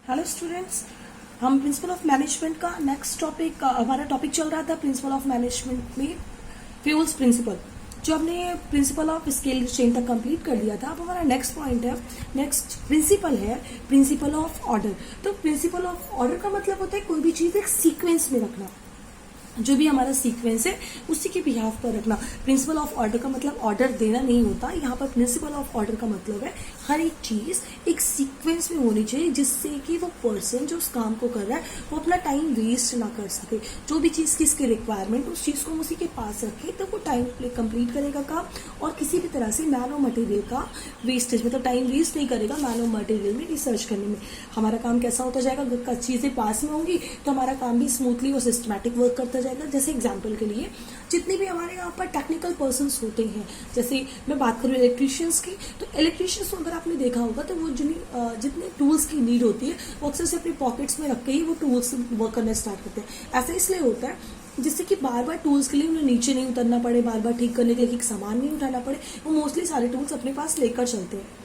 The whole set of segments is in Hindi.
हेलो स्टूडेंट्स, हम प्रिंसिपल ऑफ मैनेजमेंट का नेक्स्ट टॉपिक हमारा टॉपिक चल रहा था प्रिंसिपल ऑफ मैनेजमेंट में फ्यूल्स प्रिंसिपल, जो हमने प्रिंसिपल ऑफ स्केल चेन तक कंप्लीट कर दिया था। अब हमारा नेक्स्ट पॉइंट है, नेक्स्ट प्रिंसिपल है प्रिंसिपल ऑफ ऑर्डर। तो प्रिंसिपल ऑफ ऑर्डर का मतलब होता है कोई भी चीज एक सीक्वेंस में रखना, जो भी हमारा सीक्वेंस है उसी के बिहाफ पर रखना। प्रिंसिपल ऑफ ऑर्डर का मतलब ऑर्डर देना नहीं होता, यहाँ पर प्रिंसिपल ऑफ ऑर्डर का मतलब है हर एक चीज एक सीक्वेंस में होनी चाहिए, जिससे कि वो पर्सन जो उस काम को कर रहा है वो अपना टाइम वेस्ट ना कर सके। जो भी चीज की इसकी रिक्वायरमेंट उस चीज को हम उसी के पास रखे तो वो टाइम कंप्लीट करेगा काम, और किसी भी तरह से मैन और मटेरियल का वेस्टेज मतलब टाइम वेस्ट नहीं करेगा मैन और मटेरियल में रिसर्च करने में। हमारा काम कैसा होता जाएगा, अगर चीजें पास में होंगी तो हमारा काम भी स्मूथली और सिस्टमैटिक वर्क करता जाएगा। जैसे एग्जांपल के लिए जितने भी हमारे यहाँ पर टेक्निकल पर्सन्स होते हैं, जैसे मैं बात करूँ इलेक्ट्रिशियंस की, तो इलेक्ट्रिशियंस को अगर आपने देखा होगा तो वो जितने टूल्स की नीड होती है वो अक्सर से अपने पॉकेट्स में रख के ही वो टूल्स वर्क करना स्टार्ट करते हैं। ऐसा इसलिए होता है जिससे कि बार बार टूल्स के लिए उन्हें नीचे नहीं उतरना पड़े, बार बार ठीक करने के लिए सामान नहीं उठाना पड़े, वो मोस्टली सारे टूल्स अपने पास लेकर चलते हैं।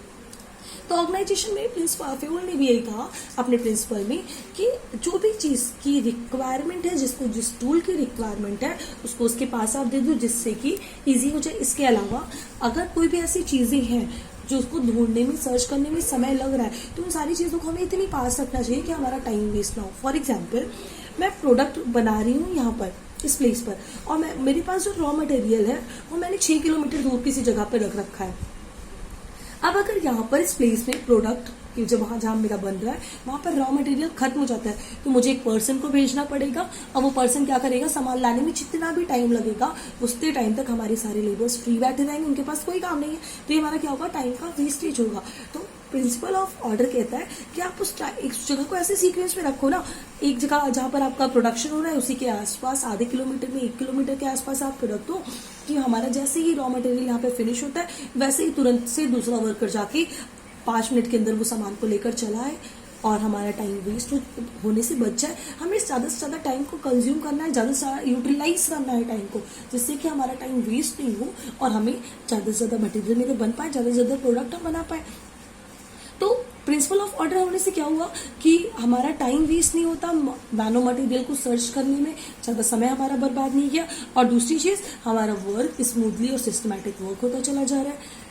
तो ऑर्गेनाइजेशन में प्रिंसिपल फ्यूल ने भी यही कहा अपने प्रिंसिपल में कि जो भी चीज की रिक्वायरमेंट है, जिसको जिस टूल की रिक्वायरमेंट है उसको उसके पास आप दे दो, जिससे कि इजी हो जाए। इसके अलावा अगर कोई भी ऐसी चीजें हैं जो उसको ढूंढने में सर्च करने में समय लग रहा है तो उन सारी चीजों को हमें इतनी पास रखना चाहिए कि हमारा टाइम वेस्ट ना हो। फॉर एग्जाम्पल मैं प्रोडक्ट बना रही हूँ यहाँ पर इस प्लेस पर, और मेरे पास जो रॉ मटेरियल है वो मैंने 6 किलोमीटर दूर किसी जगह पर रख रखा है। अब अगर यहाँ पर इस प्लेस में प्रोडक्ट जब वहां जहां मेरा बन रहा है वहां पर रॉ मटेरियल खत्म हो जाता है तो मुझे एक पर्सन को भेजना पड़ेगा, और वो पर्सन क्या करेगा, सामान लाने में जितना भी टाइम लगेगा उतने टाइम तक हमारे सारे लेबर्स फ्री बैठे रहेंगे, उनके पास कोई काम नहीं है, तो ये हमारा क्या होगा, टाइम का वेस्टेज होगा। तो प्रिंसिपल ऑफ ऑर्डर कहता है कि आप एक जगह को ऐसे सीक्वेंस में रखो ना, एक जगह जहां पर आपका प्रोडक्शन हो रहा है उसी के आसपास आधे किलोमीटर में 1 किलोमीटर के आसपास आप प्रोडक्ट हो, कि हमारा जैसे ही रॉ मटेरियल यहाँ पे फिनिश होता है वैसे ही तुरंत से दूसरा वर्कर जाके 5 मिनट के अंदर वो सामान को लेकर चला है और हमारा टाइम वेस्ट होने से बच जाए। हमें ज्यादा से ज्यादा टाइम को कंज्यूम करना है, ज्यादा से ज्यादा यूटिलाइज करना है टाइम को, जिससे कि हमारा टाइम वेस्ट नहीं हो और हमें ज्यादा से ज्यादा मटेरियल मेरे बन पाए, ज्यादा से ज्यादा प्रोडक्ट हम बना पाए। तो प्रिंसिपल ऑफ ऑर्डर होने से क्या हुआ कि हमारा टाइम वेस्ट नहीं होता, मैनो मटेरियल को सर्च करने में ज्यादा समय हमारा बर्बाद नहीं किया, और दूसरी चीज हमारा वर्क स्मूथली और सिस्टमैटिक वर्क होता चला जा रहा है।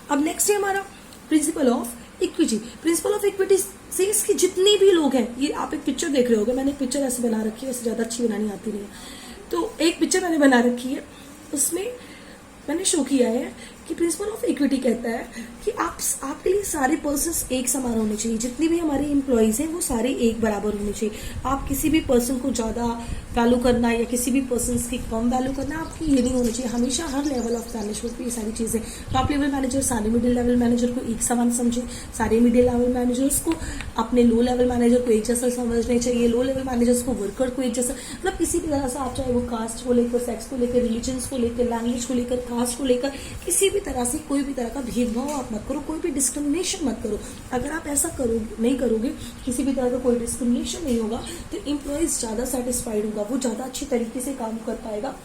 अब नेक्स्ट है हमारा principle of equity. Principle of equity से इसके जितने भी लोग हैं, ये आप एक पिक्चर देख रहे होगे, मैंने पिक्चर ऐसे बना रखी है, ऐसे ज्यादा अच्छी बनानी आती नहीं है, तो एक पिक्चर मैंने बना रखी है, उसमें मैंने शो किया है कि प्रिंसिपल ऑफ इक्विटी कहता है कि आपके लिए सारे पर्सन्स एक समान होने चाहिए, जितने भी हमारे एम्प्लॉयज हैं वो सारे एक बराबर होने चाहिए। आप किसी भी पर्सन को ज्यादा वैल्यू करना या किसी भी पर्सन की कम वैल्यू करना आपकी ये नहीं होना चाहिए। हमेशा हर लेवल ऑफ मैनेजमेंट पे ये सारी चीजें, टॉप लेवल मैनेजर सारे मिडिल लेवल मैनेजर को एक समान समझे, सारे मिडिल लेवल मैनेजर्स को अपने लो लेवल मैनेजर को एक जैसा समझने चाहिए, लो लेवल मैनेजर्स को वर्कर को एक जैसा, मतलब किसी भी तरह से आप चाहे वो कास्ट को लेकर, सेक्स को लेकर, रिलीजन को लेकर, लैंग्वेज को लेकर, कास्ट को लेकर, किसी भी तरह से कोई भी तरह का भेदभाव आप मत करो, कोई भी डिस्क्रिमिनेशन मत करो। अगर आप ऐसा नहीं करोगे, किसी भी तरह का कोई डिस्क्रिमिनेशन नहीं होगा, तो एम्प्लॉयज ज्यादा सेटिस्फाइड होगा, वो ज्यादा अच्छी तरीके से काम कर पाएगा,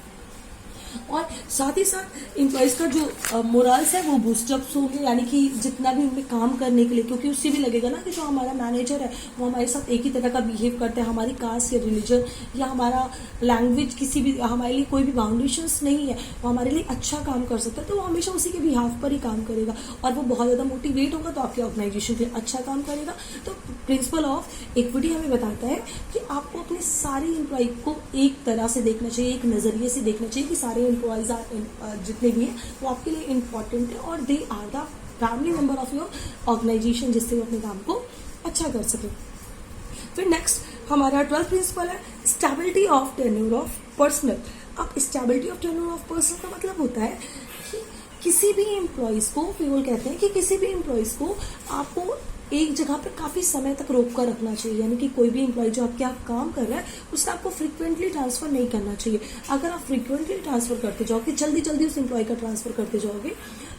और साथ ही साथ एम्प्लॉयज का जो मोरल्स है वो बूस्टअप होंगे, यानी कि जितना भी उनमें काम करने के लिए, क्योंकि उससे भी लगेगा ना कि जो हमारा मैनेजर है वो हमारे साथ एक ही तरह का बिहेव करता है, हमारी कास्ट या रिलीजन या हमारा लैंग्वेज किसी भी हमारे लिए कोई भी बाउंडेशंस नहीं है, वो हमारे लिए अच्छा काम कर सकता है, तो वो हमेशा उसी के बिहाफ पर ही काम करेगा, और वो बहुत ज्यादा मोटिवेट होगा तो आपकी ऑर्गेनाइजेशन के लिए अच्छा काम करेगा। तो प्रिंसिपल ऑफ इक्विटी हमें बताता है कि आपको अपने सारे एम्प्लॉय को एक तरह से देखना चाहिए, एक नजरिए से देखना चाहिए कि सारे एम्प्लॉयज जितने भी हैं वो आपके लिए इम्पोर्टेंट है और they are the family member of your organisation, जिससे वो अपने काम को अच्छा कर सके। फिर नेक्स्ट हमारा 12th प्रिंसिपल है stability of tenure of personnel. अब stability of tenure of personnel का मतलब होता है कि किसी भी एम्प्लॉयज को, फ्यूल कहते हैं कि किसी भी एम्प्लॉयज को आपको एक जगह पर काफी समय तक रोक कर रखना चाहिए, यानी कि कोई भी एम्प्लॉय जो आपके आप काम कर रहा है उससे आपको फ्रीक्वेंटली ट्रांसफर नहीं करना चाहिए। अगर आप फ्रीक्वेंटली ट्रांसफर करते जाओगे, जल्दी जल्दी उस एम्प्लॉय का ट्रांसफर करते जाओगे,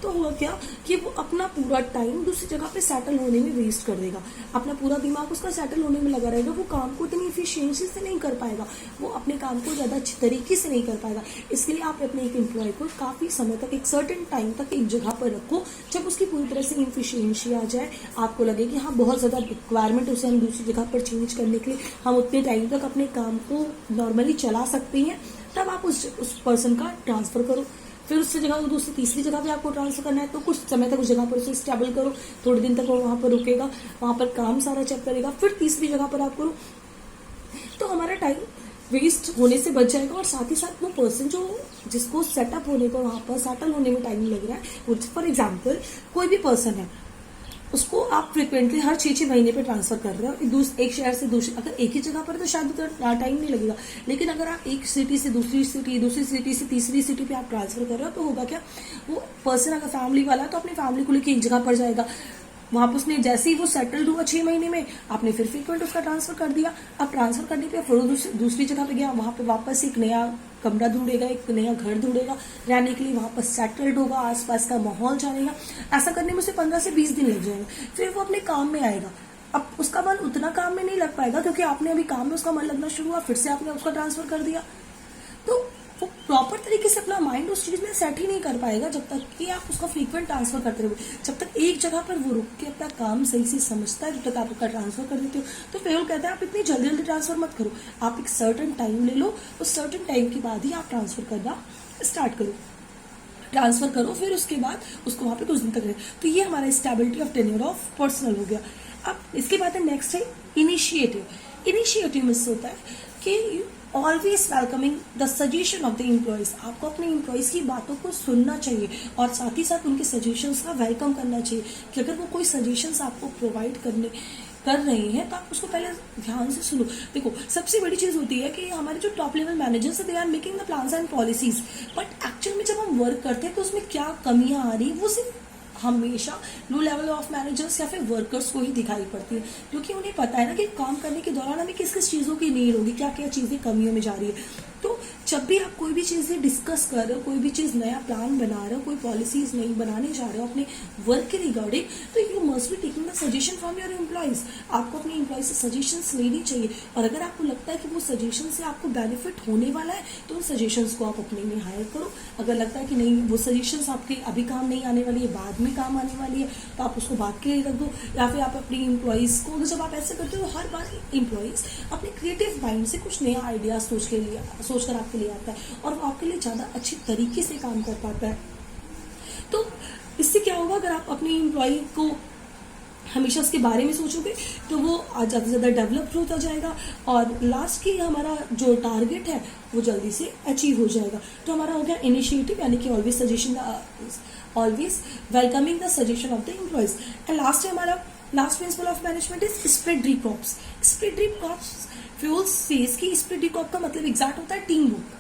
तो होगा क्या कि वो अपना पूरा टाइम दूसरी जगह पे सेटल होने में वेस्ट कर देगा, अपना पूरा दिमाग उसका सेटल होने में लगा रहेगा, वो काम को इतनी इफिशियंसी से नहीं कर पाएगा, वो अपने काम को ज़्यादा अच्छी तरीके से नहीं कर पाएगा। इसलिए आप अपने एक एम्प्लॉय को काफ़ी समय तक, एक सर्टेन टाइम तक एक जगह पर रखो, जब उसकी पूरी तरह से इफिशियंसी आ जाए, आपको लगे कि हाँ बहुत ज़्यादा रिक्वायरमेंट उसे हम दूसरी जगह पर चेंज करने के लिए हम उतने टाइम तक अपने काम को नॉर्मली चला सकते हैं, तब आप उस पर्सन का ट्रांसफ़र करो। फिर उससे जगह वो दूसरी तीसरी जगह पे आपको ट्रांसफर करना है तो कुछ समय तक उस जगह पर उसे स्टेबल करो, थोड़े दिन तक वो वहाँ पर रुकेगा, वहाँ पर काम सारा चेक करेगा, फिर तीसरी जगह पर आप करो, तो हमारा टाइम वेस्ट होने से बच जाएगा। और साथ ही साथ वो पर्सन जो जिसको सेटअप होने पर, वहाँ पर सेटल होने में टाइम लग रहा है, फॉर एग्जाम्पल कोई भी पर्सन है, उसको आप फ्रिक्वेंटली हर 6-6 महीने पे ट्रांसफर कर रहे हो एक शहर से दूसरे, अगर एक ही जगह पर तो शायद उतना टाइम नहीं लगेगा, लेकिन अगर आप एक सिटी से दूसरी सिटी, दूसरी सिटी से तीसरी सिटी पे आप ट्रांसफर कर रहे हो, तो होगा क्या, वो पर्सन अगर फैमिली वाला है तो अपनी फैमिली को लेकर एक जगह पर जाएगा, वहां पर उसने जैसे ही वो सेटल्ड हुआ 6 महीने में, आपने फिर फ्रीक्वेंट उसका ट्रांसफर कर दिया। अब ट्रांसफर करने पे फिर दूसरी जगह पे गया, वहां पे वापस एक नया कमरा ढूंढेगा, एक नया घर ढूंढेगा रहने के लिए, वहां पर सेटल्ड होगा, आसपास का माहौल जानेगा। ऐसा करने में उसे 15 से 20 दिन लग जाएंगे, फिर वो अपने काम में आएगा। अब उसका मन उतना काम में नहीं लग पाएगा, क्योंकि आपने अभी काम में उसका मन लगना शुरू हुआ, फिर से आपने उसका ट्रांसफर कर दिया, तो वो प्रॉपर तरीके से अपना माइंड उस चीज में सेट ही नहीं कर पाएगा जब तक कि आप उसका फ्रीक्वेंट ट्रांसफर करते रहोगे। जब तक एक जगह पर वो रुक के अपना काम सही से समझता है, जब तक आप उसका ट्रांसफर कर देते हो। तो फेवल कहता है आप इतनी जल्दी जल्दी ट्रांसफर मत करो, आप एक सर्टेन टाइम ले लो, उस सर्टेन टाइम के बाद ही आप ट्रांसफर करना स्टार्ट करो, ट्रांसफर करो, फिर उसके बाद उसको वहां पे कुछ दिन तक रहे। तो ये हमारा stability of tenure of personal हो गया। अब इसके बाद नेक्स्ट है इनिशिएटिव। इनिशिएटिव मिस होता है कि always welcoming the suggestion of the employees. आपको अपने एम्प्लॉयज की बातों को सुनना चाहिए और साथ ही साथ उनके सजेशंस का वेलकम करना चाहिए कि अगर वो कोई सजेशंस आपको प्रोवाइड कर रहे हैं तो आप उसको पहले ध्यान से सुनो। देखो, सबसे बड़ी चीज होती है कि हमारे जो टॉप लेवल मैनेजर्स है, they are making the plans and policies, but actual में जब हम वर्क करते हैं तो उसमें क्या कमियां आ रही है वो सिर्फ हमेशा लो लेवल ऑफ मैनेजर्स या फिर वर्कर्स को ही दिखाई पड़ती है, क्योंकि उन्हें पता है ना कि काम करने के दौरान हमें किस किस चीज़ों की नीड होगी, क्या क्या चीज़ें कमियों में जा रही है। तो जब भी आप कोई भी चीज़ें डिस्कस कर रहे हो, कोई भी चीज़ नया प्लान बना रहे हो, कोई पॉलिसीज नई बनाने जा रहे हो अपने वर्क के रिगार्डिंग, तो you must be taking the suggestion from your employees. आपको अपने एम्प्लॉयज से सजेशंस लेनी चाहिए, और अगर आपको लगता है कि वो सजेशन से आपको बेनिफिट होने वाला है तो उन सजेशंस को आप अपने में हायर करो। अगर लगता है कि नहीं, वो सजेशंस आपके अभी काम नहीं आने वाली है, बाद में काम आने वाली है, तो आप उसको बाद के लिए रख दो। या फिर आप अपने एम्प्लॉयज को, जब आप ऐसे करते हो, हर बार एम्प्लॉयज अपने क्रिएटिव माइंड से कुछ नया आइडिया सोचकर आपके लिए आता है और वो आपके लिए ज्यादा अच्छी तरीके से काम कर पाता है। तो इससे क्या होगा, अगर आप अपने एम्प्लॉय को हमेशा उसके बारे में सोचोगे तो वो ज़्यादा से ज़्यादा डेवलप होता जाएगा और लास्ट की हमारा जो टारगेट है वो जल्दी से अचीव हो जाएगा। तो हमारा हो गया इनिशिएटिव, यानी कि always suggestion, always welcoming the suggestion of the employees. And last है हमारा last principle of management is spread dream cops. Spread dream cops fuel says की स्प्रेड ड्रीम कॉप का मतलब एग्जैक्ट होता है टीम वर्क।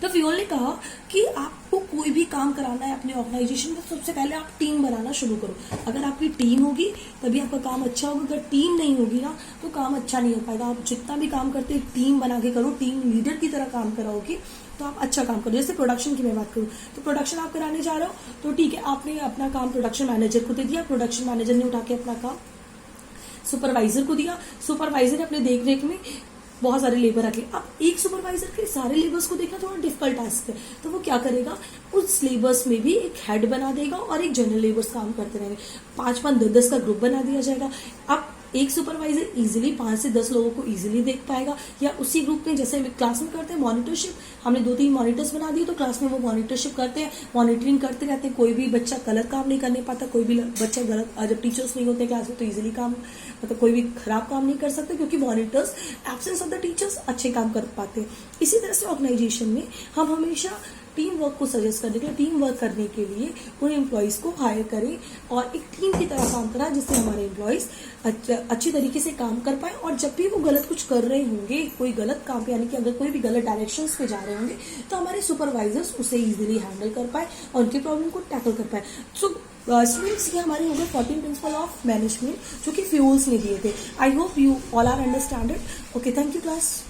तो फ्यूल ने कहा कि आपको कोई भी काम कराना है अपने ऑर्गेनाइजेशन में, सबसे पहले आप टीम बनाना शुरू करो। अगर आपकी टीम होगी तभी आपका काम अच्छा होगा, अगर टीम नहीं होगी ना तो काम अच्छा नहीं हो पाएगा। आप जितना भी काम करते हैं टीम बना के करो, टीम लीडर की तरह काम कराओगे तो आप अच्छा काम करो। जैसे प्रोडक्शन की मैं बात करूँ तो प्रोडक्शन आप कराने जा रहे हो तो ठीक है, आपने अपना काम प्रोडक्शन मैनेजर को दे दिया, प्रोडक्शन मैनेजर ने उठा के अपना काम सुपरवाइजर को दिया, सुपरवाइजर ने अपने देख रेख में बहुत सारे लेबर रखे। अब एक सुपरवाइजर के सारे लेबर्स को देखना थोड़ा डिफिकल्ट टास्क है, तो वो क्या करेगा, उस लेबर्स में भी एक हेड बना देगा और एक जनरल लेबर्स काम करते रहेंगे। 5-5, 10-10 का ग्रुप बना दिया जाएगा। अब एक सुपरवाइजर इजीली 5 से 10 लोगों को इजीली देख पाएगा, या उसी ग्रुप में जैसे क्लास में करते हैं मॉनिटरशिप, हमने 2-3 मॉनिटर्स बना दिए तो क्लास में वो मॉनिटरशिप करते हैं, मॉनिटरिंग करते रहते हैं। कोई भी बच्चा गलत काम नहीं करने पाता, कोई भी बच्चा गलत, जब टीचर्स नहीं होते क्लास में तो इजीली काम, मतलब कोई भी खराब काम नहीं कर सकते, क्योंकि monitors absence of the teachers अच्छे काम कर पाते हैं। इसी तरह से ऑर्गेनाइजेशन में हम हमेशा टीम वर्क को सजेस्ट करने के लिए, टीम वर्क करने के लिए उन एम्प्लॉयज को हायर करें और एक टीम की तरह काम कराएं, जिससे हमारे एम्प्लॉयज अच्छी तरीके से काम कर पाए। और जब भी वो गलत कुछ कर रहे होंगे, कोई गलत काम पे, यानी कि अगर कोई भी गलत डायरेक्शंस पे जा रहे होंगे तो हमारे सुपरवाइजर्स उसे इजीली हैंडल कर पाए और उनकी प्रॉब्लम को टैकल कर पाए। सो स्टूडेंट्स, ये हमारे हो गए 14 प्रिंसिपल ऑफ मैनेजमेंट जो कि फ्यूल्स ने दिए थे। I hope you all are understand it. Okay, thank you class.